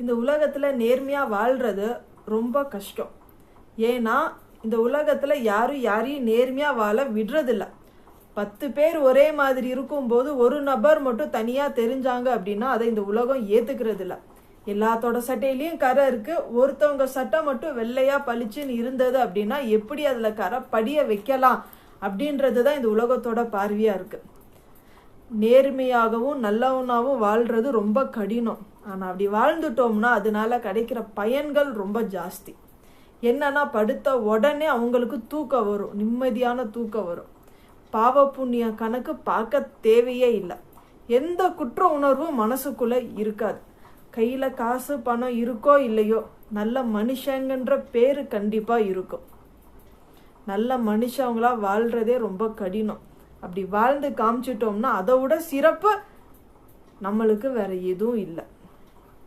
இந்த உலகத்துல நேர்மையா வாழ்றது ரொம்ப கஷ்டம். ஏன்னா இந்த உலகத்துல யாரையும் நேர்மையா வாழ விடுறதில்ல. 10 பேர் ஒரே மாதிரி இருக்கும்போது ஒரு நபர் மட்டும் தனியா தெரிஞ்சாங்க அப்படின்னா அதை இந்த உலகம் ஏத்துக்கிறது இல்ல. எல்லாத்தோட சட்டையிலயும் கரை இருக்கு, ஒருத்தவங்க சட்டை மட்டும் வெள்ளையா பளிச்சுன்னு இருந்தது அப்படின்னா எப்படி அதுல கரை படிய வைக்கலாம் அப்படின்றதுதான் இந்த உலகத்தோட பார்வையா இருக்கு. நேர்மையாகவும் நல்லவனாகவும் வாழ்றது ரொம்ப கடினம். ஆனா அப்படி வாழ்ந்துட்டோம்னா அதனால கிடைக்கிற பயன்கள் ரொம்ப ஜாஸ்தி. என்னன்னா படுத்த உடனே அவங்களுக்கு தூக்கம் வரும், நிம்மதியான தூக்கம் வரும். பாவ புண்ணிய கணக்கு பார்க்க தேவையே இல்லை. எந்த குற்ற உணர்வும் மனசுக்குள்ள இருக்காது. கையில காசு பணம் இருக்கோ இல்லையோ நல்ல மனுஷங்கன்ற பேரு கண்டிப்பா இருக்கும். நல்ல மனுஷங்களா வாழ்றதே ரொம்ப கடினம். அப்படி வாழ்ந்து காமிச்சிட்டோம்னா அதை விட சிறப்பு நம்மளுக்கு வேற எதுவும் இல்லை.